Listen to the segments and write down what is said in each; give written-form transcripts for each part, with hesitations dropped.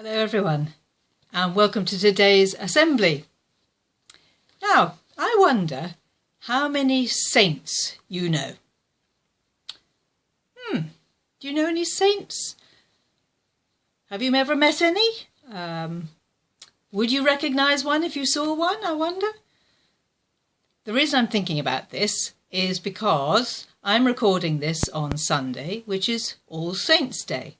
Hello everyone, and welcome to today's assembly. Now, I wonder how many saints you know. Do you know any saints? Have you ever met any? Would you recognise one if you saw one, I wonder? The reason I'm thinking about this is because I'm recording this on Sunday, which is All Saints' Day.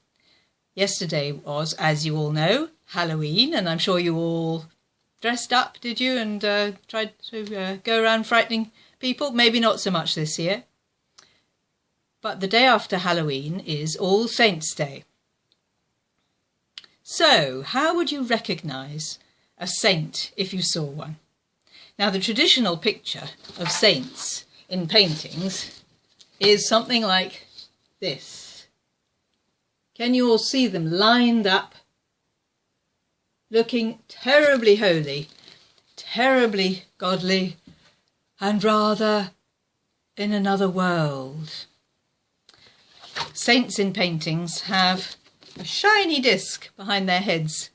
Yesterday was, as you all know, Halloween, and I'm sure you all dressed up, did you, and tried to go around frightening people? Maybe not so much this year. But the day after Halloween is All Saints' Day. So, how would you recognise a saint if you saw one? Now, the traditional picture of saints in paintings is something like this. Can you all see them lined up, looking terribly holy, terribly godly, and rather in another world? Saints in paintings have a shiny disc behind their heads,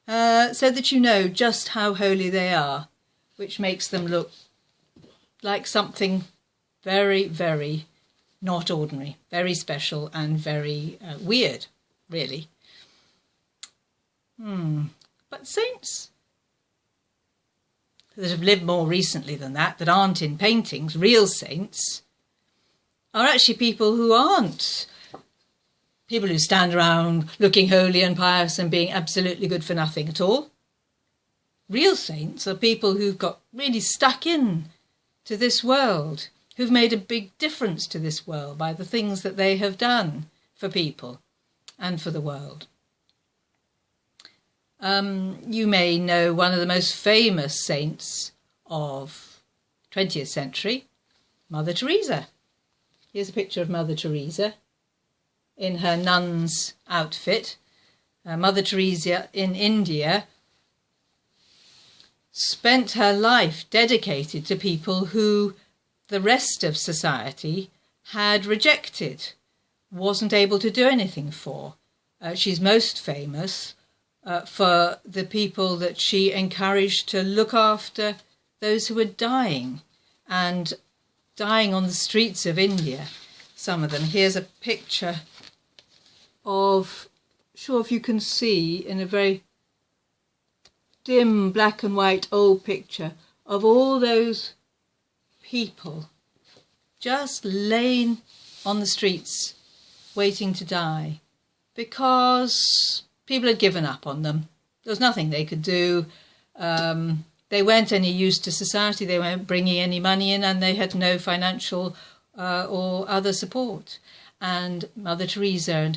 so that you know just how holy they are, which makes them look like something very, very not ordinary, very special and very weird, really. But saints that have lived more recently than that aren't in paintings, real saints, are actually people who aren't people who stand around looking holy and pious and being absolutely good for nothing at all. Real saints are people who've got really stuck in to this world, who've made a big difference to this world by the things that they have done for people and for the world. You may know one of the most famous saints of 20th century, Mother Teresa. Here's a picture of Mother Teresa in her nun's outfit. Mother Teresa in India spent her life dedicated to people who the rest of society had rejected, wasn't able to do anything for. She's most famous for the people that she encouraged to look after those who were dying, and dying on the streets of India, some of them. Here's a picture of, sure if you can see in a very dim black and white old picture of all those people just laying on the streets waiting to die because people had given up on them. There was nothing they could do. They weren't any use to society, they weren't bringing any money in, and they had no financial or other support. And Mother Teresa and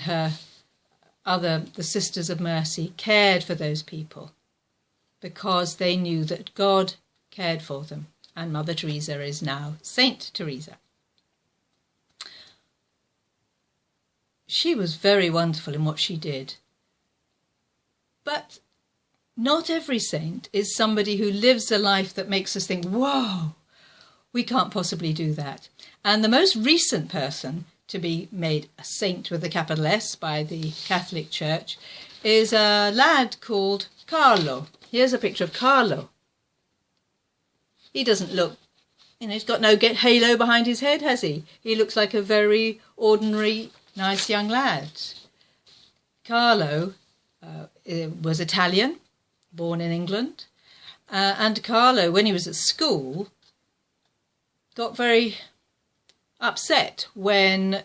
the Sisters of Mercy cared for those people because they knew that God cared for them. And Mother Teresa is now Saint Teresa. She was very wonderful in what she did. But not every saint is somebody who lives a life that makes us think, whoa, we can't possibly do that. And the most recent person to be made a saint with a capital S by the Catholic Church is a lad called Carlo. Here's a picture of Carlo. He doesn't look, he's got no halo behind his head, has he? He looks like a very ordinary, nice young lad. Carlo was Italian, born in England. And Carlo, when he was at school, got very upset when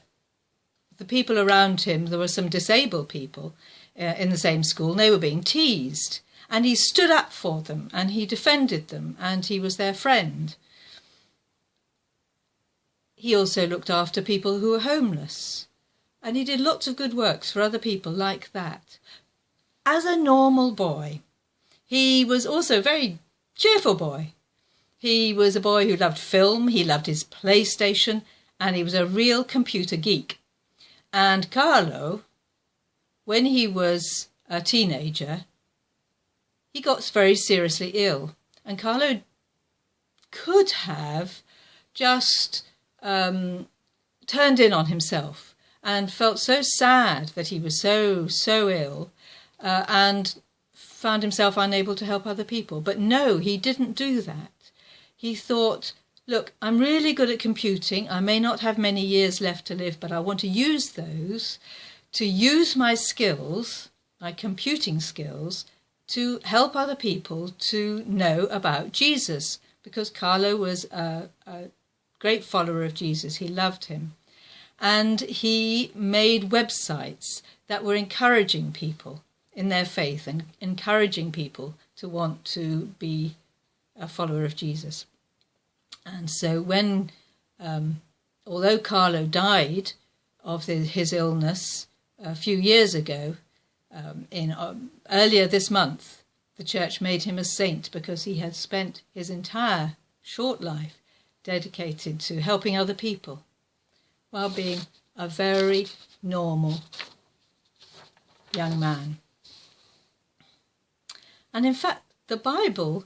the people around him, there were some disabled people in the same school, and they were being teased. And he stood up for them, and he defended them, and he was their friend. He also looked after people who were homeless, and he did lots of good works for other people like that. As a normal boy, he was also a very cheerful boy. He was a boy who loved film, he loved his PlayStation, and he was a real computer geek. And Carlo, when he was a teenager, he got very seriously ill. And Carlo could have just turned in on himself and felt so sad that he was so ill and found himself unable to help other people. But no, he didn't do that. He thought, look, I'm really good at computing. I may not have many years left to live, but I want to use those to use my skills, my computing skills, to help other people to know about Jesus. Because Carlo was a great follower of Jesus. He loved him. And he made websites that were encouraging people in their faith and encouraging people to want to be a follower of Jesus. And so when, although Carlo died of his illness a few years ago, earlier this month, the church made him a saint because he had spent his entire short life dedicated to helping other people while being a very normal young man. And in fact, the Bible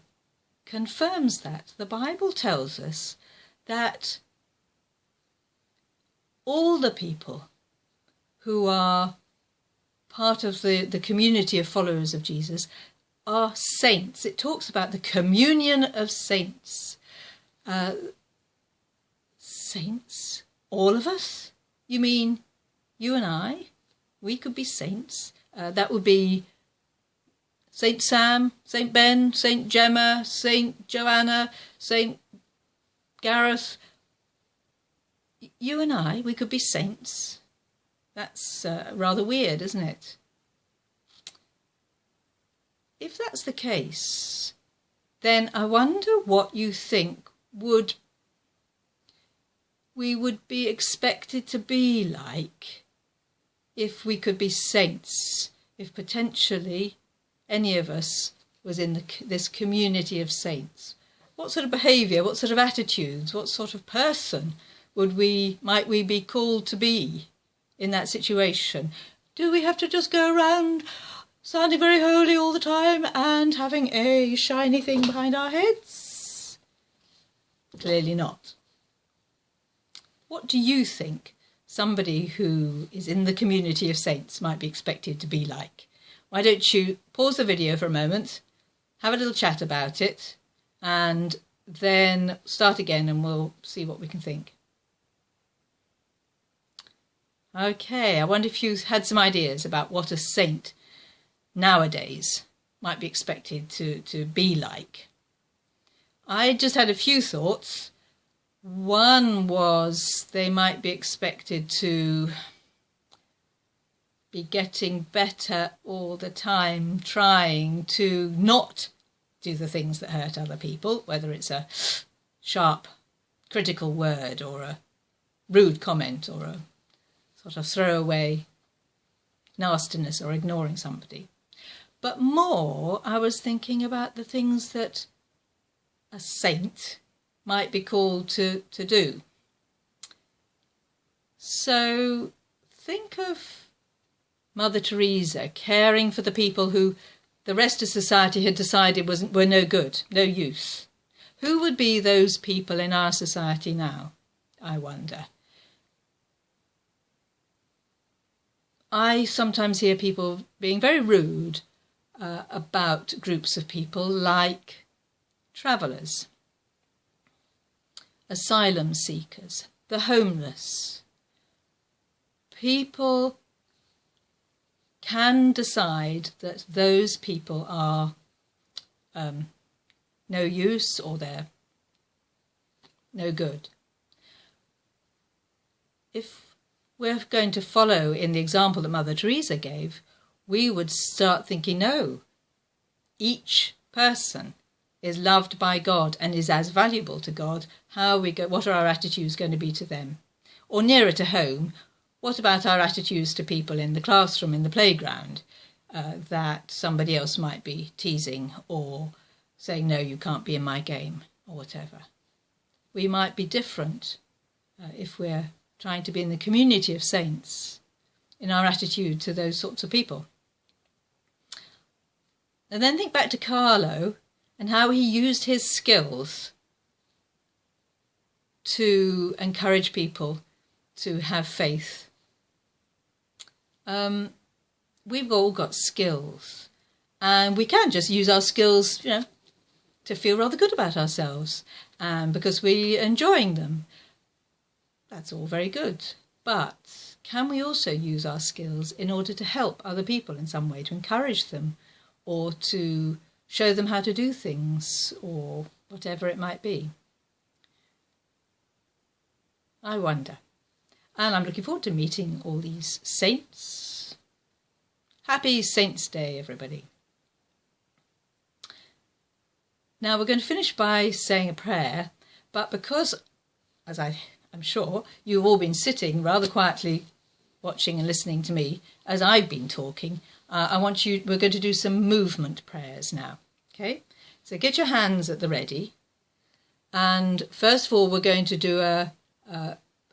confirms that. The Bible tells us that all the people who are part of the community of followers of Jesus are saints. It talks about the communion of saints. Saints? All of us? You mean you and I? We could be saints. That would be Saint Sam, Saint Ben, Saint Gemma, Saint Joanna, Saint Gareth. You and I, we could be saints. That's rather weird, isn't it? If that's the case, then I wonder what you think we would be expected to be like if we could be saints, if potentially any of us was in this community of saints. What sort of behaviour, what sort of attitudes, what sort of person might we be called to be in that situation? Do we have to just go around sounding very holy all the time and having a shiny thing behind our heads? Clearly not. What do you think somebody who is in the community of saints might be expected to be like? Why don't you pause the video for a moment, have a little chat about it, and then start again and we'll see what we can think. Okay, I wonder if you had some ideas about what a saint nowadays might be expected to be like. I just had a few thoughts. One was they might be expected to be getting better all the time, trying to not do the things that hurt other people, whether it's a sharp, critical word or a rude comment or a sort of throwaway nastiness or ignoring somebody. But more, I was thinking about the things that a saint might be called to do. So think of Mother Teresa caring for the people who the rest of society had decided were no good, no use. Who would be those people in our society now, I wonder? I sometimes hear people being very rude about groups of people like travellers, asylum seekers, the homeless. People can decide that those people are no use or they're no good. If we're going to follow in the example that Mother Teresa gave, we would start thinking, no, each person is loved by God and is as valuable to God. What are our attitudes going to be to them? Or nearer to home, what about our attitudes to people in the classroom, in the playground, that somebody else might be teasing or saying, no, you can't be in my game, or whatever? We might be different if we're trying to be in the community of saints in our attitude to those sorts of people. And then think back to Carlo and how he used his skills to encourage people to have faith. we've all got skills, and we can just use our skills, to feel rather good about ourselves, and because we're enjoying them. That's all very good. But can we also use our skills in order to help other people in some way, to encourage them, or to show them how to do things, or whatever it might be? I wonder. And I'm looking forward to meeting all these saints. Happy Saints' Day, everybody. Now we're going to finish by saying a prayer, but because, as I'm sure, you've all been sitting rather quietly watching and listening to me as I've been talking, we're going to do some movement prayers now. Okay, so get your hands at the ready, and first of all we're going to do a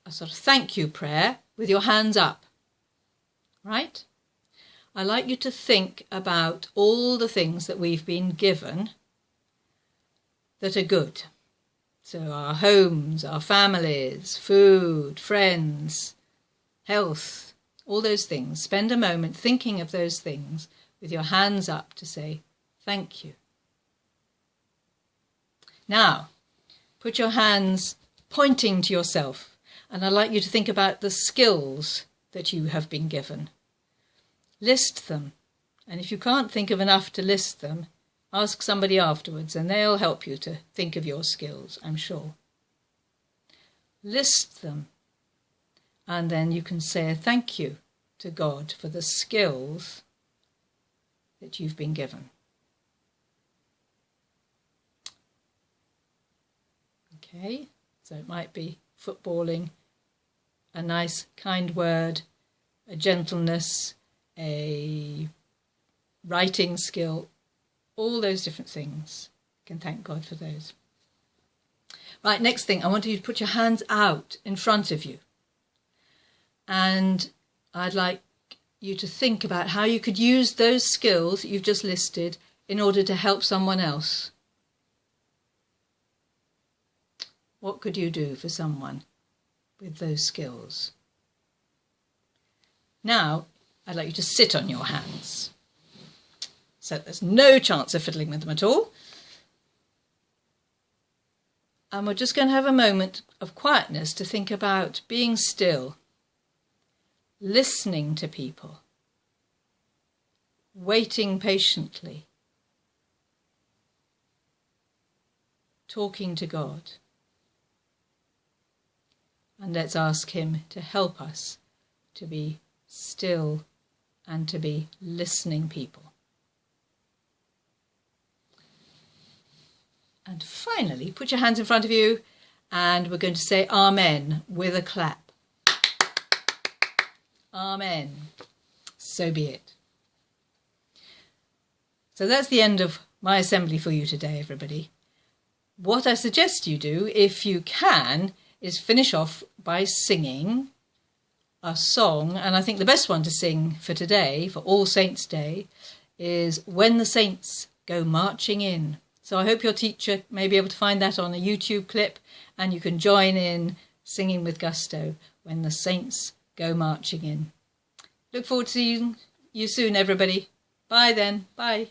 sort of thank you prayer with your hands up, right? I'd like you to think about all the things that we've been given that are good. So our homes, our families, food, friends, health, all those things. Spend a moment thinking of those things with your hands up to say thank you. Now, put your hands pointing to yourself, and I'd like you to think about the skills that you have been given. List them, and if you can't think of enough to list them, ask somebody afterwards and they'll help you to think of your skills, I'm sure. List them, and then you can say a thank you to God for the skills that you've been given. Okay, so it might be footballing, a nice kind word, a gentleness, a writing skill, all those different things. You can thank God for those. Right, next thing, I want you to put your hands out in front of you. And I'd like you to think about how you could use those skills that you've just listed in order to help someone else. What could you do for someone with those skills? Now, I'd like you to sit on your hands. So there's no chance of fiddling with them at all. And we're just going to have a moment of quietness to think about being still, listening to people, waiting patiently, talking to God. And let's ask him to help us to be still and to be listening people. And finally, put your hands in front of you, and we're going to say Amen with a clap. Amen. So be it. So that's the end of my assembly for you today, everybody. What I suggest you do, if you can, is finish off by singing a song. And I think the best one to sing for today, for All Saints' Day, is When the Saints Go Marching In. So I hope your teacher may be able to find that on a YouTube clip, and you can join in singing with gusto When the Saints Go Marching In. Look forward to seeing you soon, everybody. Bye then. Bye.